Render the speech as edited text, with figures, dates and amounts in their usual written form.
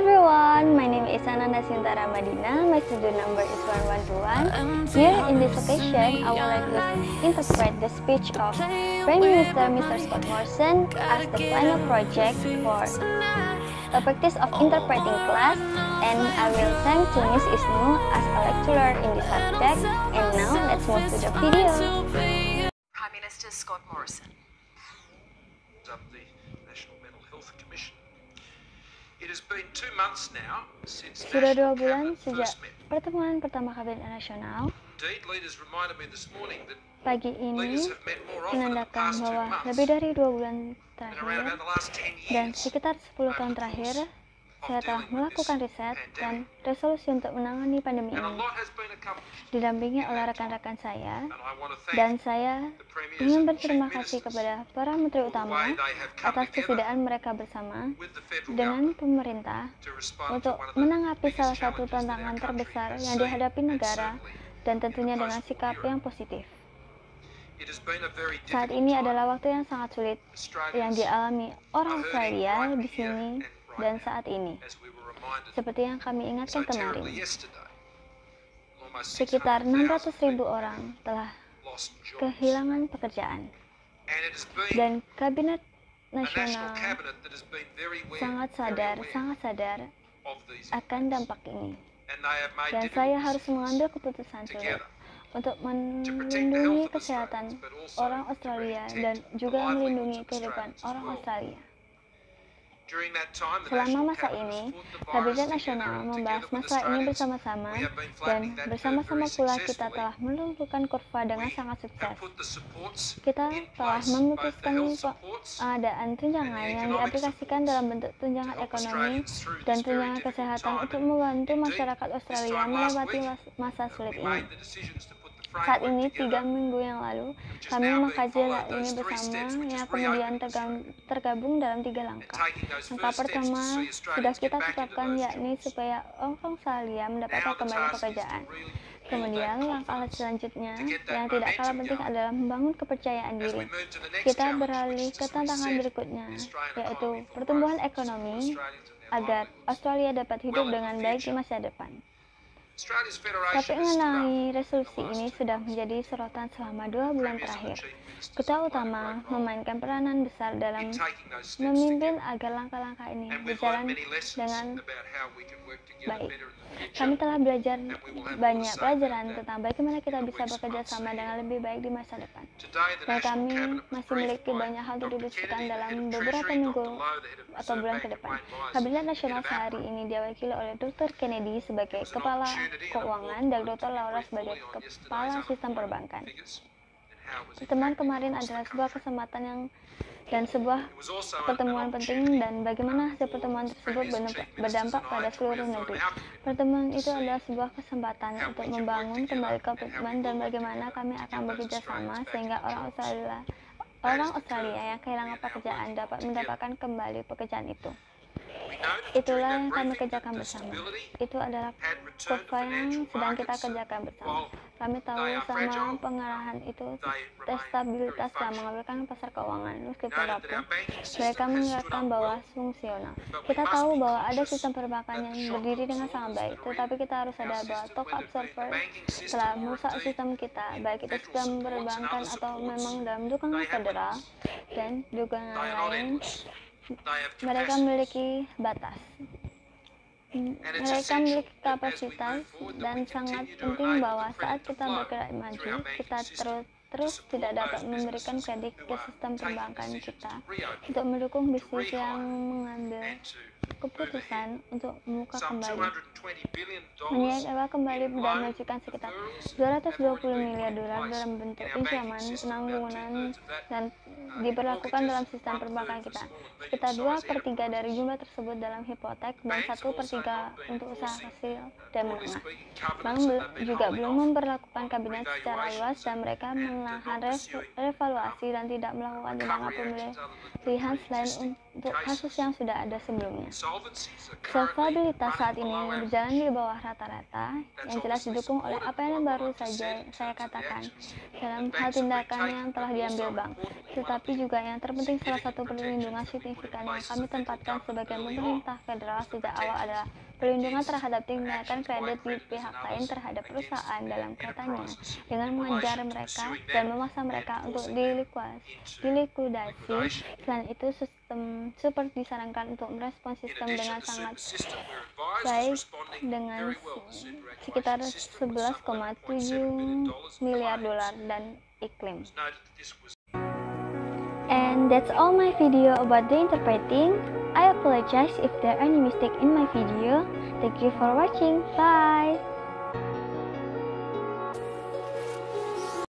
everyone, my name is Ananda Sintara Madina. My student number is 1121. Here in this occasion, I would like to interpret the speech of Prime Minister Mr. Scott Morrison as the final project for a practice of interpreting class, and I will thank to Miss Isnu as a lecturer in this subject. And now let's move to the video. Prime Minister Scott Morrison. The National Mental Health Commission. It has been 2 months now since Sudah 2 National bulan Cabinet sejak first met. pertemuan pertama Kabinet Nasional. Indeed, leaders reminded me this morning that Pagi ini leaders have met more often in the menandakan past 2 bahwa months lebih dari 2 bulan than around terakhir about the last 10 dan years. sekitar 10 tahun terakhir saya telah melakukan riset dan resolusi untuk menangani pandemi And a ini, lot has been accomplished. didampingi oleh rekan-rekan saya, And I want to thank dan saya the premiers ingin and berterima chief kasih ministers kepada para menteri utama atas kesediaan mereka bersama with the federal dengan government pemerintah to respond to untuk one of the menanggapi biggest salah satu challenges that tantangan our country terbesar has yang seen, dihadapi and negara, certainly dan tentunya in the dengan post-war sikap era. yang positif. It has been a very Saat difficult ini time. adalah waktu yang sangat sulit yang Australians dialami orang are hurting Australia right di here sini and right dan now, saat ini. as we were reminded Seperti yang kami so ingatkan terribly kemarin, yesterday. Almost sekitar 600,000 600.000 people orang telah lost jobs. kehilangan pekerjaan, And it has been dan Kabinet a national Nasional cabinet that has been very sangat sadar of these akan dampak ini. and they have made Dan difficult saya harus decisions mengambil keputusan sulit together untuk to protect the melindungi health of kesehatan Australians, but also orang to Australia protect dan the juga livelihoods melindungi of kehidupan Australians as orang well. Australia. During that time, the Selama national masa cabinet ini, has fought the virus Kabinet together Nasional and membahas together with masalah ini Australians, bersama-sama, we have been dan flattening that curve bersama-sama very pula kita successfully. telah menurunkan kurva dengan We sangat sukses. have put the supports Kita in telah place, both the memutuskan health supports pengadaan tunjangan yang economic diaplikasikan supports dalam bentuk tunjangan to help ekonomi Australians through dan this very tunjangan difficult kesehatan time. untuk membantu Indeed, masyarakat this Australia time last melewati week, masa sulit we ini. made the decisions to put the Saat framework ini, 3 together, minggu yang lalu, which is kami now being mengkaji followed, hal ini those 3 bersama, steps, which yang is kemudian reopening Australia. tergabung dalam 3 And langkah. taking those Langkah first steps to pertama see sudah Australians get kita back into tetapkan, those yakni jobs. supaya orang Australia mendapatkan Now the kembali task is to pekerjaan. really build Kemudian, that langkah confidence selanjutnya to get that yang tidak kalah momentum penting going. adalah membangun kepercayaan As diri. we move to the next Kita challenge, which beralih is ke to tantangan reset berikutnya, the Australian yaitu economy for pertumbuhan growth, to support ekonomi Australians and their agar livelihoods Australia dapat hidup well into dengan the baik di future. masa depan. Australia's Tapi federation has stood up mengenai in the resolusi last ini 2 sudah months. menjadi sorotan selama 2 bulan Premiers and the terakhir. chief ministers Ketua have played a utama great role memainkan peranan besar dalam in taking those steps memimpin together. agar langkah-langkah ini And we've berjalan learned many lessons dengan about how we can work together baik. better in the future. Kami telah belajar And we will have more to banyak say pelajaran about that tentang bagaimana kita in the bisa weeks and bekerja months sama ahead. dengan lebih baik di masa depan. Today, the Dan National kami Cabinet was masih briefed memiliki by banyak hal untuk Dr. didiskusikan Kennedy, the dalam head of beberapa Treasury, minggu Dr. Lowe, the head of atau Reserve bulan Bank, ke and depan. Wayne Byres, Kabinet head Nasional of sehari APRA. ini diwakili oleh Dr. Kennedy sebagai It was an Kepala opportunity and Keuangan important dan moment Dr. to be Laura briefed sebagai fully on Kepala yesterday's Sistem unemployment Perbankan. figures and how it was Pertemuan impacting kemarin across adalah the sebuah country. kesempatan dan sebuah It was also pertemuan an penting, opportunity dan bagaimana hasil for pertemuan tersebut premiers and chief berdampak ministers and pada I to seluruh reaffirm negeri. our commitment Pertemuan to itu see adalah sebuah kesempatan how untuk we can work membangun together kembali and how we komitmen dan will work bagaimana together kami to akan get those bekerja sama Australians back sehingga into orang jobs. Australia That is the Australia curve yang kehilangan we are now pekerjaan working dapat on together. mendapatkan kembali pekerjaan itu. We noted that during Itulah that yang kami briefing kerjakan that bersama. stability Itu adalah had returned to kurva yang financial sedang kita markets. kerjakan bersama. While Kami tahu they are selama fragile, pengarahan itu they remain stabilitas very telah functional. mengaburkan pasar keuangan meskipun Noted that rapuh. our banking Mereka system has stood mengingatkan up bahwa well, fungsional. but we Kita must tahu be bahwa ada conscious sistem perbankan that yang the shock berdiri dengan sangat absorbers baik, that are tetapi in kita harus our sadar bahwa system, shock whether the absorber banking system telah or merusak indeed sistem kita, in baik itu federal sistem supports and perbankan other atau supports. memang dalam dukungan They have federal limits. dan dukungan They are not lain. endless. They have Mereka capacity. memiliki batas. And it's Mereka essential memiliki that as we kapasitas move forward, that dan we sangat continue to penting enable bahwa the saat credit to kita flow bergerak through maju, our banking kita system terus to support tidak dapat those memberikan businesses kredit who ke are sistem taking perbankan decisions kita to reopen, untuk mendukung to bisnis yang rehire, mengambil and to move keputusan ahead. untuk membuka Some kembali, $220 billion menyewa kembali in dan loan mengajukan sekitar deferrals have 220 already been miliar put in dolar place dalam bentuk in our banking pinjaman system. About penanggungan 2/3 of that dan in diberlakukan mortgages, dalam sistem 1/3 perbankan for kita. small and Sekitar medium-sized 2/3 dari enterprises. jumlah tersebut dalam hipotek dan Banks 1/3 also not been untuk usaha enforcing, kecil dan broadly menengah. speaking, Bank covenants that they've been juga holding belum off memperlakukan on kabinet secara luas revaluations dan mereka and menahan not pursuing revaluasi dan tidak melakukan tindakan recovery actions other than pemilihan selain pre-existing untuk kasus yang sudah ada sebelumnya. Insolvencies are currently Solvabilitas saat ini running below berjalan average. di bawah rata-rata, yang jelas didukung oleh apa yang baru saja saya katakan dalam hal tindakan yang telah diambil bank. Tetapi juga yang terpenting, salah satu perlindungan signifikan yang kami tempatkan sebagai pemerintah federal sejak awal adalah perlindungan terhadap tindakan kredit di pihak lain terhadap perusahaan dalam kaitannya dengan mengejar mereka dan memaksa mereka untuk dilikuidasi. Selain itu, sistem super disarankan untuk merespons sistem dengan sangat baik dengan sekitar 11,7 miliar dolar dan iklim. And that's all my video about the interpreting. I apologize if there are any mistake in my video. Thank you for watching. Bye!